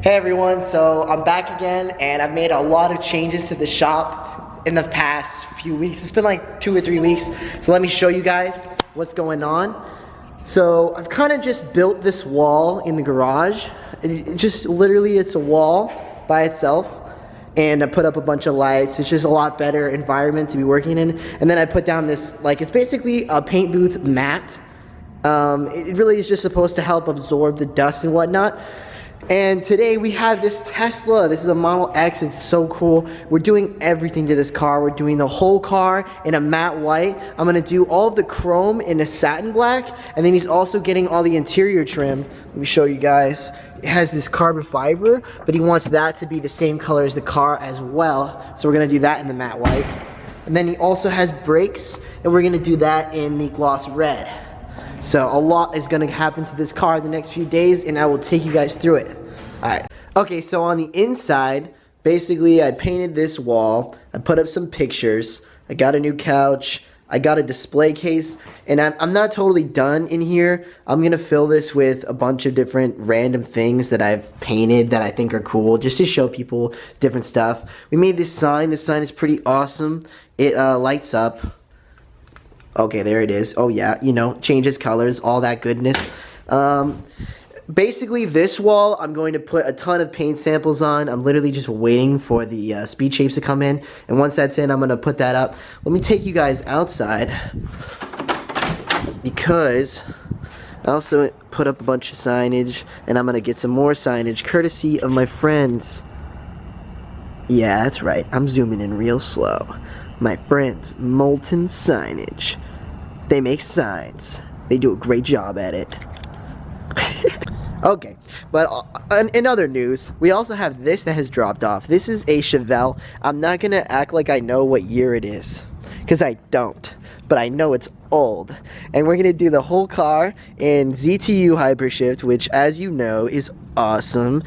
Hey everyone, so I'm back again and I've made a lot of changes to the shop in the past few weeks. It's been like 2 or 3 weeks. So let me show you guys what's going on. So I've kind of just built this wall in the garage. It's a wall by itself. And I put up a bunch of lights. It's just a lot better environment to be working in. And then I put down this, it's basically a paint booth mat. It really is just supposed to help absorb the dust and whatnot. And today we have this Tesla. This is a Model X. It's so cool. We're doing everything to this car. We're doing the whole car in a matte white. I'm gonna do all of the chrome in a satin black, and then he's also getting all the interior trim. Let me show you guys. It has this carbon fiber, but he wants that to be the same color as the car as well. So we're gonna do that in the matte white. And then he also has brakes, and we're gonna do that in the gloss red. So a lot is gonna happen to this car in the next few days, and I will take you guys through it. All right. Okay, so on the inside, basically I painted this wall. I put up some pictures. I got a new couch. I got a display case, and I'm not totally done in here. I'm gonna fill this with a bunch of different random things that I've painted that I think are cool, just to show people different stuff. We made this sign. This sign is pretty awesome. It lights up. Okay, there it is. Oh yeah, changes colors, all that goodness. Basically, this wall, I'm going to put a ton of paint samples on. I'm literally just waiting for the speed shapes to come in. And once that's in, I'm going to put that up. Let me take you guys outside, because I also put up a bunch of signage, and I'm going to get some more signage courtesy of my friends. Yeah, that's right. I'm zooming in real slow. My friends, Molten Signage. They make signs. They do a great job at it. Okay, but in other news, we also have this that has dropped off. This is a Chevelle. I'm not going to act like I know what year it is, because I don't. But I know it's old. And we're going to do the whole car in ZTU hypershift, which, as you know, is awesome.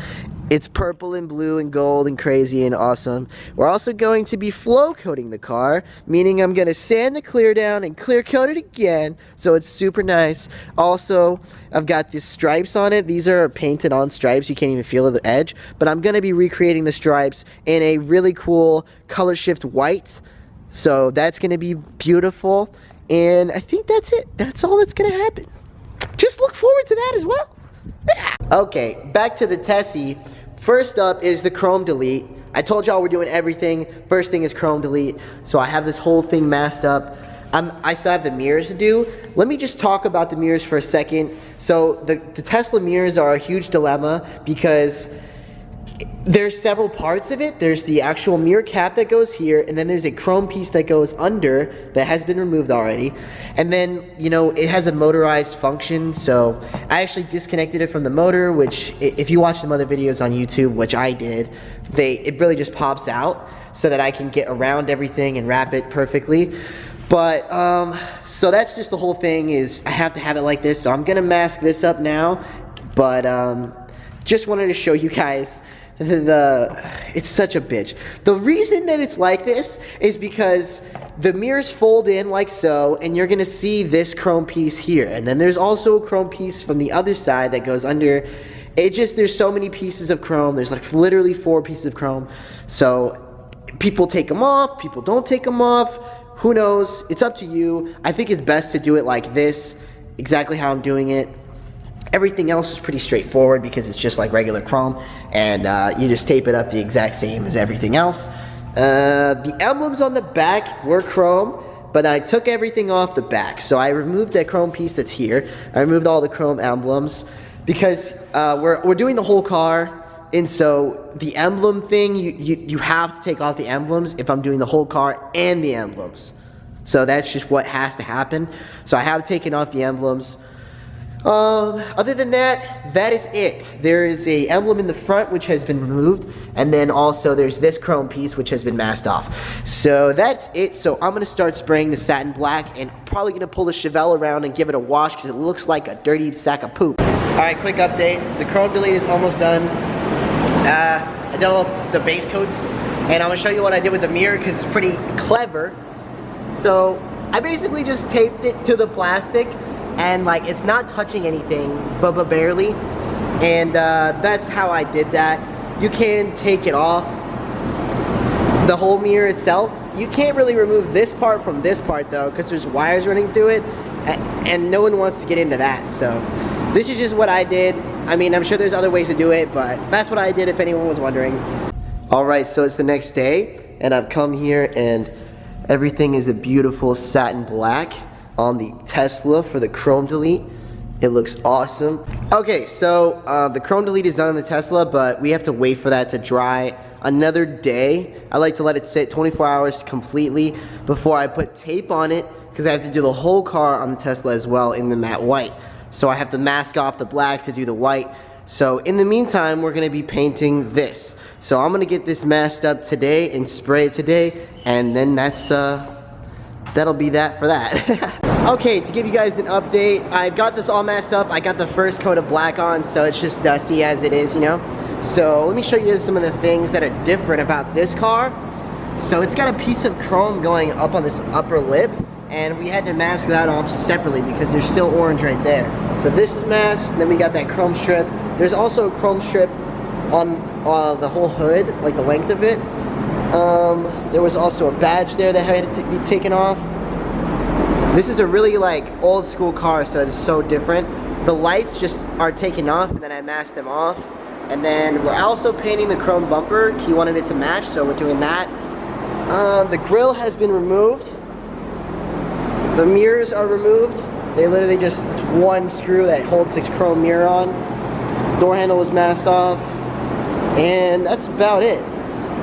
It's purple and blue and gold and crazy and awesome. We're also going to be flow coating the car, meaning I'm going to sand the clear down and clear coat it again, so it's super nice. Also, I've got these stripes on it. These are painted on stripes. You can't even feel the edge, but I'm going to be recreating the stripes in a really cool color shift white. So that's going to be beautiful, and I think that's it. That's all that's going to happen. Just look forward to that as well. Yeah. Okay, back to the Tessie. First up is the chrome delete. I told y'all we're doing everything. First thing is chrome delete. So I have this whole thing masked up. I still have the mirrors to do. Let me just talk about the mirrors for a second. So the Tesla mirrors are a huge dilemma, because there's several parts of it. There's the actual mirror cap that goes here, and then there's a chrome piece that goes under that has been removed already. And then, it has a motorized function, so I actually disconnected it from the motor, which, if you watch some other videos on YouTube, which I did, it really just pops out so that I can get around everything and wrap it perfectly. But, so that's just the whole thing, is I have to have it like this. So I'm gonna mask this up now, but just wanted to show you guys it's such a bitch. The reason that it's like this is because the mirrors fold in like so, and you're gonna see this chrome piece here, and then there's also a chrome piece from the other side that goes under. There's so many pieces of chrome. There's like literally 4 pieces of chrome. So people take them off, people don't take them off. Who knows? It's up to you. I think it's best to do it like this, exactly how I'm doing it. Everything else is pretty straightforward, because it's just like regular chrome, and you just tape it up the exact same as everything else. The emblems on the back were chrome, but I took everything off the back. So I removed that chrome piece that's here. I removed all the chrome emblems, because we're doing the whole car, and so the emblem thing, you have to take off the emblems if I'm doing the whole car and the emblems. So that's just what has to happen. So I have taken off the emblems. Other than that, that is it. There is a emblem in the front which has been removed, and then also there's this chrome piece which has been masked off. So that's it. So I'm gonna start spraying the satin black, and probably gonna pull the Chevelle around and give it a wash, because it looks like a dirty sack of poop. Alright, quick update. The chrome delete is almost done. I did all the base coats, and I'm gonna show you what I did with the mirror, because it's pretty clever. So I basically just taped it to the plastic, and it's not touching anything, but barely. and that's how I did that. You can take it off, the whole mirror itself. You can't really remove this part from this part though, because there's wires running through it, and no one wants to get into that. So this is just what I did. I mean, I'm sure there's other ways to do it, but that's what I did if anyone was wondering. Alright, so it's the next day, and I've come here and everything is a beautiful satin black on the Tesla for the chrome delete. It looks awesome. Okay, so the chrome delete is done on the Tesla, but we have to wait for that to dry another day. I like to let it sit 24 hours completely before I put tape on it, because I have to do the whole car on the Tesla as well in the matte white. So I have to mask off the black to do the white. So in the meantime, we're gonna be painting this. So I'm gonna get this masked up today and spray it today, and then that'll be that for that. Okay, to give you guys an update, I've got this all masked up. I got the first coat of black on, so it's just dusty as it is, you know. So let me show you some of the things that are different about this car. So it's got a piece of chrome going up on this upper lip, and we had to mask that off separately because there's still orange right there. So this is masked, and then we got that chrome strip. There's also a chrome strip on the whole hood, like the length of it. There was also a badge there that had to be taken off. This is a really like old school car, so it's so different. The lights just are taken off, and then I masked them off. And then we're also painting the chrome bumper. He wanted it to match, so we're doing that. The grill has been removed. The mirrors are removed. They literally just, it's one screw that holds this chrome mirror on. Door handle was masked off. And that's about it.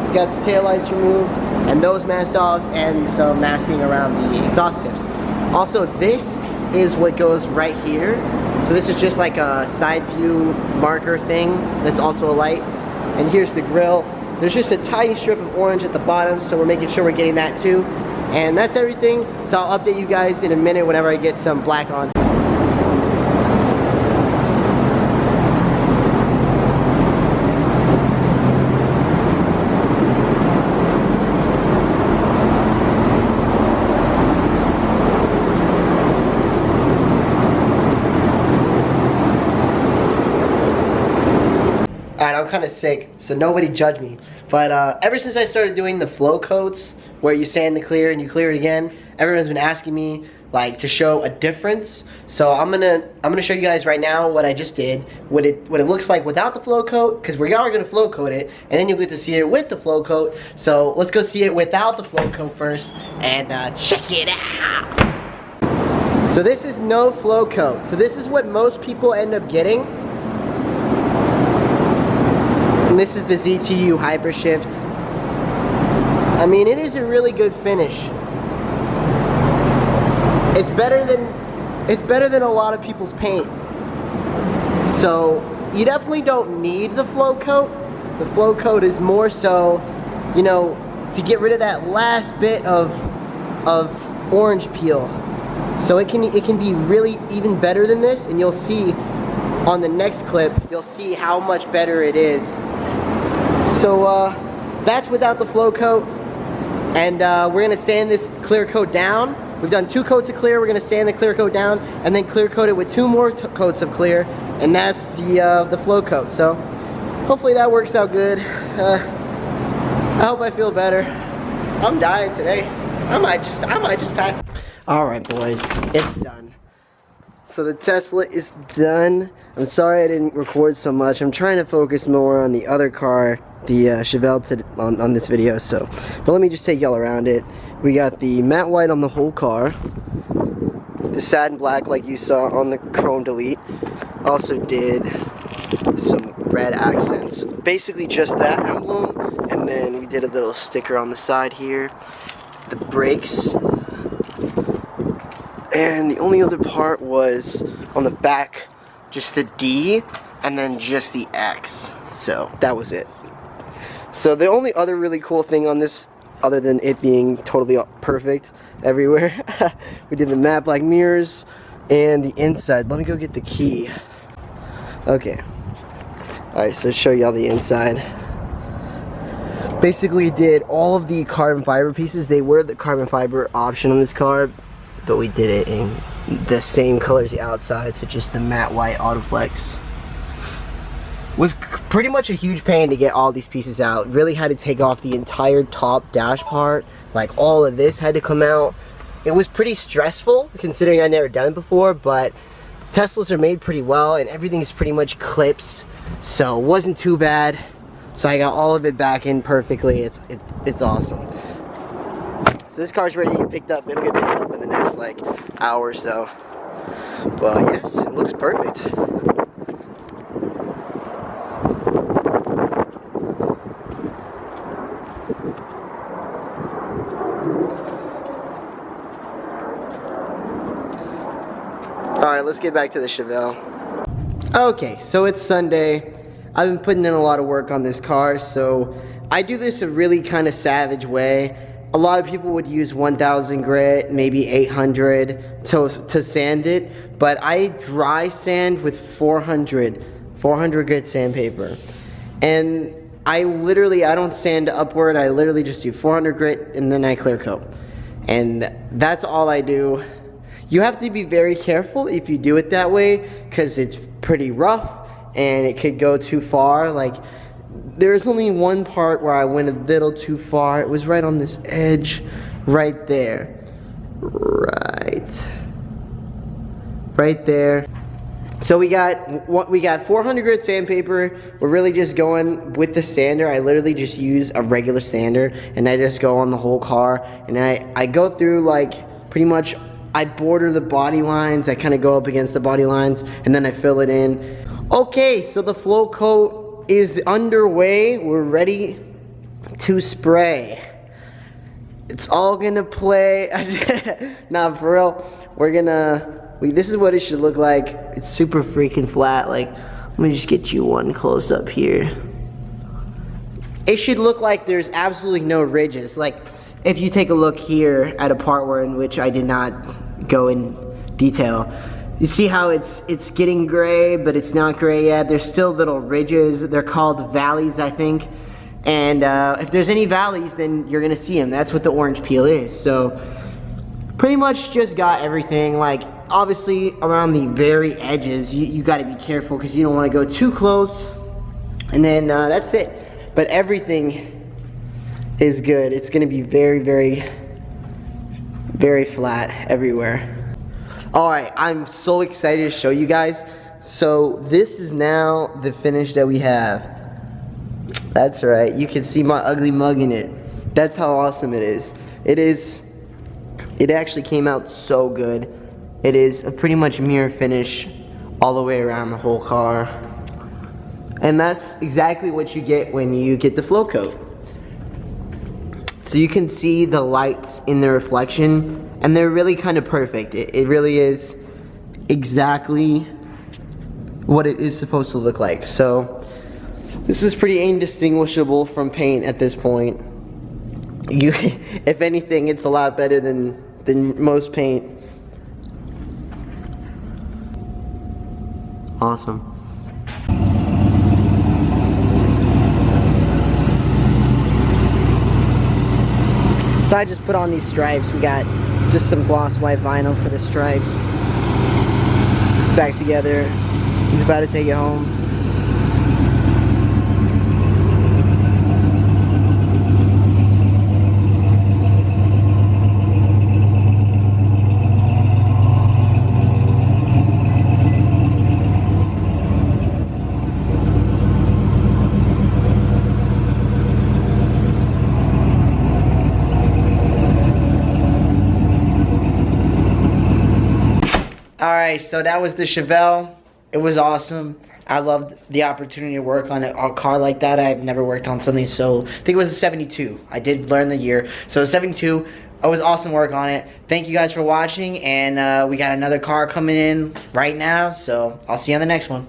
We got the taillights removed, and those masked off, and some masking around the exhaust tips. Also, this is what goes right here. So this is just like a side view marker thing that's also a light. And here's the grill. There's just a tiny strip of orange at the bottom, so we're making sure we're getting that too. And that's everything. So I'll update you guys in a minute whenever I get some black on. Alright, I'm kind of sick, so nobody judge me. But ever since I started doing the flow coats, where you sand the clear and you clear it again, everyone's been asking me like to show a difference. So I'm gonna show you guys right now what I just did, what it looks like without the flow coat, because we are gonna flow coat it, and then you'll get to see it with the flow coat. So let's go see it without the flow coat first, and check it out. So this is no flow coat. So this is what most people end up getting. And this is the ZTU hypershift. I mean, it is a really good finish. It's better than a lot of people's paint. So you definitely don't need the flow coat. The flow coat is more so, you know, to get rid of that last bit of orange peel. So it can be really even better than this, and you'll see on the next clip, you'll see how much better it is. So that's without the flow coat, and we're gonna sand this clear coat down. We've done 2 coats of clear. We're gonna sand the clear coat down, and then clear coat it with 2 more coats of clear, and that's the flow coat. So hopefully that works out good. I hope I feel better. I'm dying today. I might just pass. All right, boys, it's done. So the Tesla is done. I'm sorry I didn't record so much. I'm trying to focus more on the other car, the Chevelle, on this video. So, but let me just take y'all around it. We got the matte white on the whole car, the satin black like you saw on the chrome delete. Also did some red accents, basically just that emblem, and then we did a little sticker on the side here, the brakes. And the only other part was on the back, just the D, and then just the X. So that was it. So the only other really cool thing on this, other than it being totally perfect everywhere, we did the matte black mirrors and the inside. Let me go get the key. Okay. Alright, so show y'all the inside. Basically did all of the carbon fiber pieces. They were the carbon fiber option on this car, but we did it in the same color as the outside, so just the matte white autoflex. Was pretty much a huge pain to get all these pieces out. Really had to take off the entire top dash part. Like all of this had to come out. It was pretty stressful considering I'd never done it before, but Teslas are made pretty well and everything is pretty much clips, so it wasn't too bad. So I got all of it back in perfectly. It's awesome. So this car's ready to get picked up. It'll get picked up in the next like hour or so. But yes, it looks perfect. Alright, let's get back to the Chevelle. Okay, so it's Sunday. I've been putting in a lot of work on this car, so I do this a really kind of savage way. A lot of people would use 1000 grit, maybe 800 to sand it, but I dry sand with 400 grit sandpaper. And I don't sand upward, I literally just do 400 grit and then I clear coat. And that's all I do. You have to be very careful if you do it that way because it's pretty rough and it could go too far. Like, there's only one part where I went a little too far. It was right on this edge, right there. Right there. So we got 400 grit sandpaper. We're really just going with the sander. I literally just use a regular sander and I just go on the whole car and I go through like pretty much. I border the body lines, I kind of go up against the body lines, and then I fill it in. Okay, so the flow coat is underway. We're ready to spray. It's all gonna play. Nah, for real, this is what it should look like. It's super freaking flat. Like, let me just get you one close up here. It should look like there's absolutely no ridges. Like, if you take a look here at a part in which I did not go in detail, you see how it's getting gray, but it's not gray yet. There's still little ridges. They're called valleys, I think. And if there's any valleys, then you're gonna see them. That's what the orange peel is. So pretty much just got everything. Like, obviously around the very edges, you gotta be careful because you don't wanna go too close. And then that's it. But everything is good. It's gonna be very, very, very flat everywhere. All right, I'm so excited to show you guys. So this is now the finish that we have. That's right, you can see my ugly mug in it. That's how awesome it is. It actually came out so good. It is a pretty much mirror finish all the way around the whole car. And that's exactly what you get when you get the flow coat. So you can see the lights in the reflection, and they're really kind of perfect. It really is exactly what it is supposed to look like. So this is pretty indistinguishable from paint at this point. If anything, it's a lot better than most paint. Awesome. So I just put on these stripes. We got just some gloss white vinyl for the stripes. It's back together. He's about to take it home. Alright, so that was the Chevelle. It was awesome. I loved the opportunity to work on a car like that. I've never worked on something so, I think it was a 72. I did learn the year. So 72, it was awesome work on it. Thank you guys for watching, and we got another car coming in right now, so I'll see you on the next one.